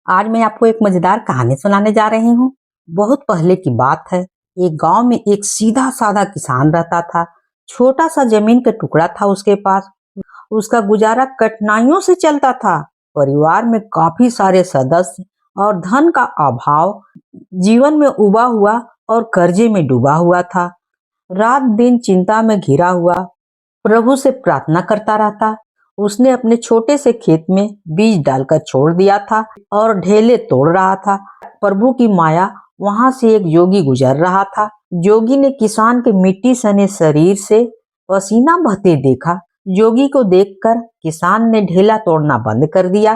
आज मैं आपको एक मजेदार कहानी सुनाने जा रही हूँ। बहुत पहले की बात है। एक गांव में एक सीधा साधा किसान रहता था। छोटा सा जमीन का टुकड़ा था उसके पास। उसका गुजारा कठिनाइयों से चलता था। परिवार में काफी सारे सदस्य और धन का अभाव। जीवन में उबा हुआ और कर्जे में डूबा हुआ था। रात दिन चिंता में घिरा हुआ प्रभु से प्रार्थना करता रहता। उसने अपने छोटे से खेत में बीज डालकर छोड़ दिया था और ढेले तोड़ रहा था। प्रभु की माया वहां से एक जोगी गुजर रहा था। जोगी ने किसान के मिट्टी सने शरीर से पसीना बहते देखा। जोगी को देखकर किसान ने ढेला तोड़ना बंद कर दिया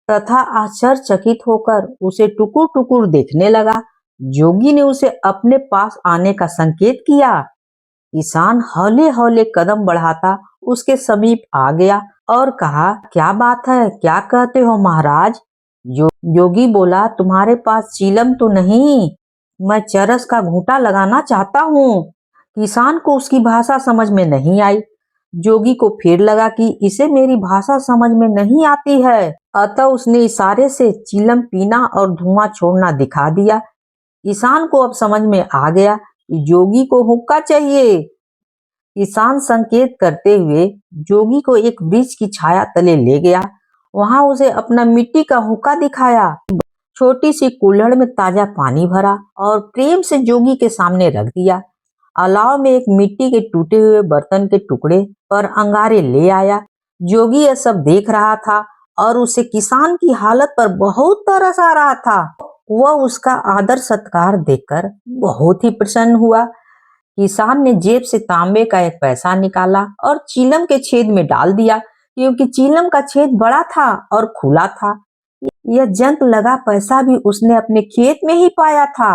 तथा आश्चर्यचकित होकर उसे टुकुर टुकुर देखने लगा। जोगी ने उसे अपने पास आने का संकेत किया। किसान हौले हौले कदम बढ़ाता उसके समीप आ गया और कहा, क्या बात है, क्या कहते हो महाराज? जोगी बोला, तुम्हारे पास चीलम तो नहीं? मैं चरस का घूंटा लगाना चाहता हूँ। किसान को उसकी भाषा समझ में नहीं आई। जोगी को फिर लगा कि इसे मेरी भाषा समझ में नहीं आती है। अतः उसने इशारे से चीलम पीना और धुआं छोड़ना दिखा दिया। किसान को अब समझ में आ गया कि जोगी को हुक्का चाहिए। किसान संकेत करते हुए जोगी को एक वृक्ष की छाया तले ले गया। वहां उसे अपना मिट्टी का हुक्का दिखाया। छोटी सी कुल्हड़ में ताजा पानी भरा और प्रेम से जोगी के सामने रख दिया। अलाव में एक मिट्टी के टूटे हुए बर्तन के टुकड़े पर अंगारे ले आया। जोगी यह सब देख रहा था और उसे किसान की हालत पर बहुत तरस आ रहा था। वह उसका आदर सत्कार देखकर बहुत ही प्रसन्न हुआ। किसान ने जेब से तांबे का एक पैसा निकाला और चीलम के छेद में डाल दिया, क्योंकि चीलम का छेद बड़ा था और खुला था। यह जंग लगा पैसा भी उसने अपने खेत में ही पाया था।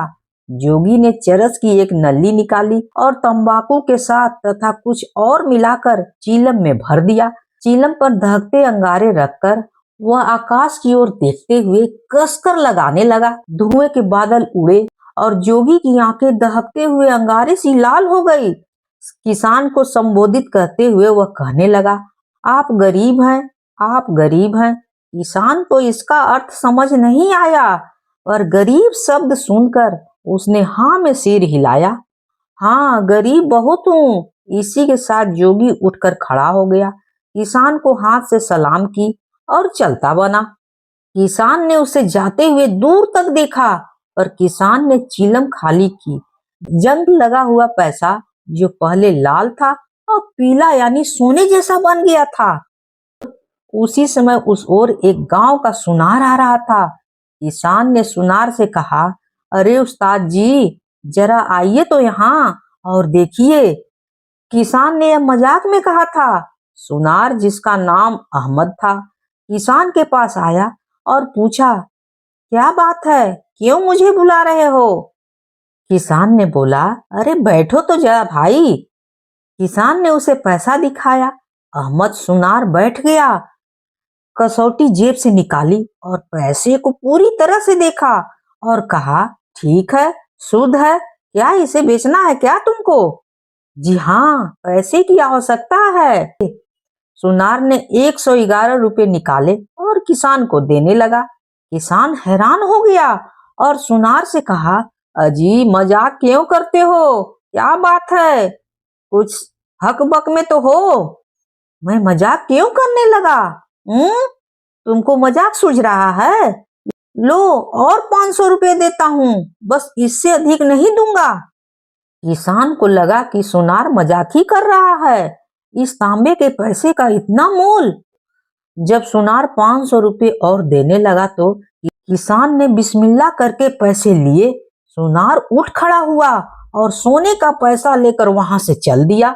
जोगी ने चरस की एक नली निकाली और तंबाकू के साथ तथा कुछ और मिलाकर चीलम में भर दिया। चीलम पर दहकते अंगारे रखकर वह आकाश की ओर देखते हुए कसकर लगाने लगा। धुएं के बादल उड़े और जोगी की आंखें दहकते हुए अंगारे सी लाल हो गई। किसान को संबोधित करते हुए वह कहने लगा, आप गरीब हैं, आप गरीब हैं। किसान को इसका अर्थ समझ नहीं आया, पर गरीब शब्द सुनकर उसने हाँ में सिर हिलाया। हाँ, गरीब बहुत हूँ। इसी के साथ जोगी उठकर खड़ा हो गया। किसान को हाथ से सलाम की और चलता बना। किसान ने उसे जाते हुए दूर तक देखा, पर किसान ने चीलम खाली की। जंग लगा हुआ पैसा जो पहले लाल था और पीला यानी सोने जैसा बन गया था। उसी समय उस ओर एक गांव का सुनार आ रहा था। किसान ने सुनार से कहा, अरे उस्ताद जी, जरा आइए तो यहाँ और देखिए। किसान ने यह मजाक में कहा था। सुनार, जिसका नाम अहमद था, किसान के पास आया और पूछा, क्या बात है, क्यों मुझे बुला रहे हो? किसान ने बोला, अरे बैठो तो जरा भाई। किसान ने उसे पैसा दिखाया। अहमद सुनार बैठ गया। कसौटी जेब से निकाली और पैसे को पूरी तरह से देखा और कहा, ठीक है, शुद्ध है। क्या इसे बेचना है क्या तुमको? जी हाँ, पैसे की आवश्यकता है। सुनार ने 111 रुपए निकाले और किसान को देने लगा। किसान हैरान हो गया और सुनार से कहा, अजी मजाक क्यों करते हो? क्या बात है, कुछ हक बक में तो हो। मैं मजाक क्यों करने लगा? तुमको मजाक सूझ रहा है? लो, और 500 रुपए देता हूँ, बस इससे अधिक नहीं दूंगा। किसान को लगा कि सुनार मजाक ही कर रहा है। इस तांबे के पैसे का इतना मोल? जब सुनार 500 रुपए और देने लगा तो किसान ने बिस्मिल्लाह करके पैसे लिए। सुनार उठ खड़ा हुआ और सोने का पैसा लेकर वहां से चल दिया।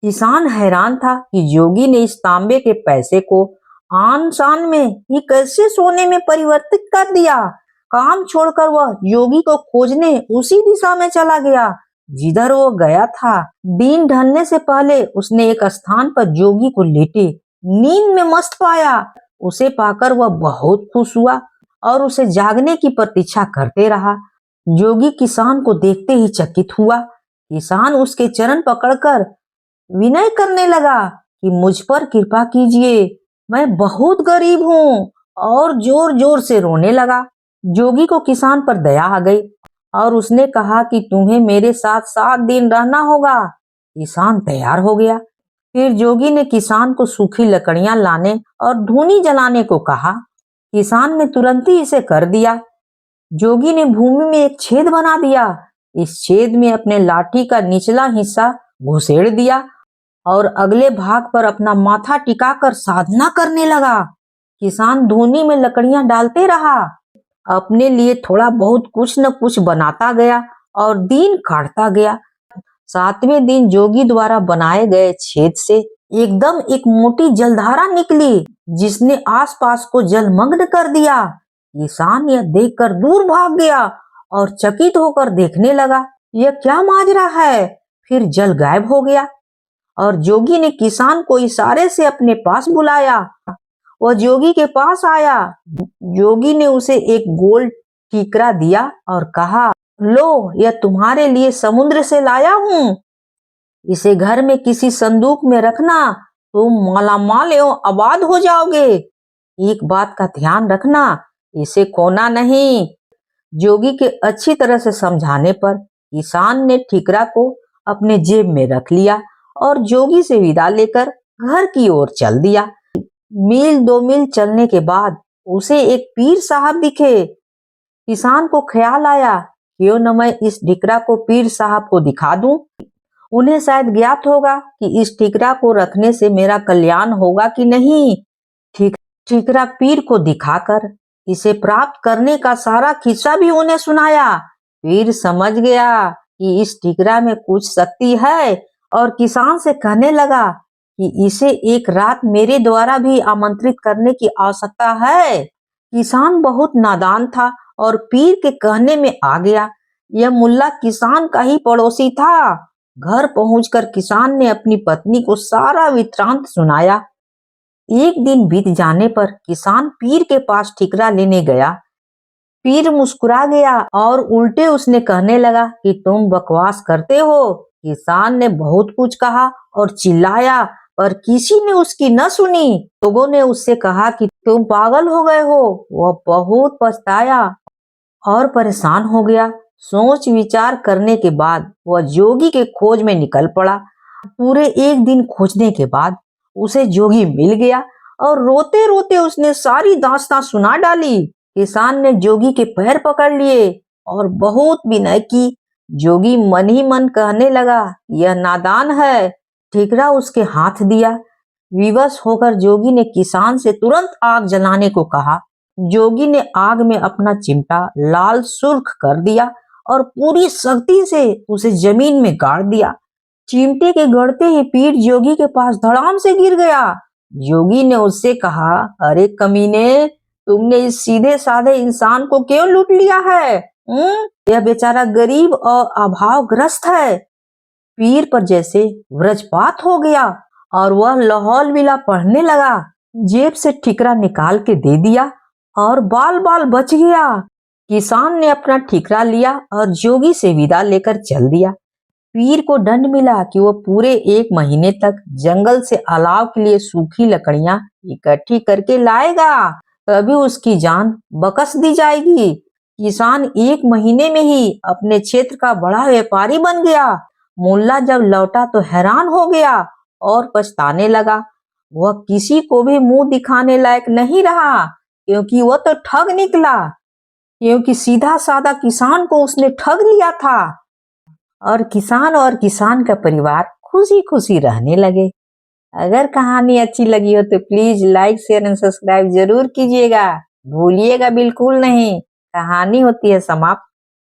किसान हैरान था कि जोगी ने इस तांबे के पैसे को आन शान में ही कैसे सोने में परिवर्तित कर दिया। काम छोड़कर वह जोगी को खोजने उसी दिशा में चला गया जिधर वो गया था। दिन ढलने से पहले उसने एक स्थान पर जोगी को लेटे नींद में मस्त पाया। उसे पाकर वह बहुत खुश हुआ और उसे जागने की प्रतीक्षा करते रहा। जोगी किसान को देखते ही चकित हुआ। किसान उसके चरण पकड़कर विनय करने लगा कि मुझ पर कृपा कीजिए, मैं बहुत गरीब हूँ और जोर जोर से रोने लगा। जोगी को किसान पर दया आ गई और उसने कहा कि तुम्हें मेरे साथ 7 दिन रहना होगा। किसान तैयार हो गया। फिर जोगी ने किसान को सूखी लकड़ियां लाने और धूनी जलाने को कहा। किसान ने तुरंत ही इसे कर दिया। जोगी ने भूमि में एक छेद बना दिया। इस छेद में अपने लाठी का निचला हिस्सा घुसेड़ दिया और अगले भाग पर अपना माथा टिकाकर साधना करने लगा। किसान धूनी में लकड़ियां डालते रहा, अपने लिए थोड़ा बहुत कुछ न कुछ बनाता गया और दिन काटता गया। 7वें दिन जोगी द्वारा बनाए गए छेद से एकदम एक मोटी जलधारा निकली, जिसने आसपास को जलमग्न कर दिया। किसान यह देखकर दूर भाग गया और चकित होकर देखने लगा, यह क्या माजरा है। फिर जल गायब हो गया और जोगी ने किसान को इशारे से अपने पास बुलाया। वह जोगी के पास आया। जोगी ने उसे एक गोल ठीकरा दिया और कहा, लो, यह तुम्हारे लिए समुद्र से लाया हूँ। इसे घर में किसी संदूक में रखना, तुम मालामाल एवं आबाद हो जाओगे। एक बात का ध्यान रखना, इसे खोना नहीं। जोगी के अच्छी तरह से समझाने पर किसान ने ठीकरा को अपने जेब में रख लिया और जोगी से विदा लेकर घर की ओर चल दिया। मील 2 मील चलने के बाद उसे एक पीर साहब दिखे। किसान को ख्याल आया, क्यों न मैं इस ठीकरा को पीर साहब को दिखा दूं। उन्हें शायद ज्ञात होगा कि इस ठीकरा को रखने से मेरा कल्याण होगा कि नहीं। ठीकरा पीर को दिखाकर इसे प्राप्त करने का सारा किस्सा भी उन्हें सुनाया। पीर समझ गया कि इस ठीकरा में कुछ शक्ति है और किसान से कहने लगा कि इसे एक रात मेरे द्वारा भी आमंत्रित करने की आवश्यकता है। किसान बहुत नादान था और पीर के कहने में आ गया। यह मुल्ला किसान का ही पड़ोसी था। घर पहुंचकर किसान ने अपनी पत्नी को सारा वृत्तांत सुनाया। एक दिन बीत जाने पर किसान पीर के पास ठीकरा लेने गया। पीर मुस्कुरा गया और उल्टे उसने कहने लगा कि तुम बकवास करते हो। किसान ने बहुत कुछ कहा और चिल्लाया, पर किसी ने उसकी न सुनी। लोगों ने उससे कहा कि तुम पागल हो गए हो। वह बहुत पछताया और परेशान हो गया। सोच विचार करने के बाद वह जोगी के खोज में निकल पड़ा। पूरे एक दिन खोजने के बाद उसे जोगी मिल गया और रोते रोते उसने सारी दास्तां सुना डाली। किसान ने जोगी के पैर पकड़ लिए और बहुत विनय की। जोगी मन ही मन कहने लगा, यह नादान है। ठीकरा उसके हाथ दिया। विवश होकर जोगी ने किसान से तुरंत आग जलाने को कहा। जोगी ने आग में अपना चिमटा लाल सुर्ख कर दिया और पूरी शक्ति से उसे जमीन में गाड़ दिया। चिमटे के गड़ते ही पीर जोगी के पास धड़ाम से गिर गया। जोगी ने उससे कहा, अरे कमीने, तुमने इस सीधे साधे इंसान को क्यों लूट लिया है? यह बेचारा गरीब और अभावग्रस्त है। पीर पर जैसे वज्रपात हो गया और वह लाहौल विला पढ़ने लगा। जेब से ठीकरा निकाल के दे दिया और बाल बाल बच गया। किसान ने अपना ठीकरा लिया और जोगी से विदा लेकर चल दिया। पीर को दंड मिला कि वह पूरे 1 महीने तक जंगल से अलाव के लिए सूखी लकड़ियां इकट्ठी करके लाएगा, तभी उसकी जान बख्श दी जाएगी। किसान 1 महीने में ही अपने क्षेत्र का बड़ा व्यापारी बन गया। मुल्ला जब लौटा तो हैरान हो गया और पछताने लगा। वह किसी को भी मुंह दिखाने लायक नहीं रहा, क्योंकि वह तो ठग निकला, क्योंकि सीधा साधा किसान को उसने ठग लिया था। और किसान का परिवार खुशी खुशी रहने लगे। अगर कहानी अच्छी लगी हो तो please like share and subscribe जरूर कीजिएगा, भूलिएगा बिल्कुल नहीं। कहानी होती है समाप्त।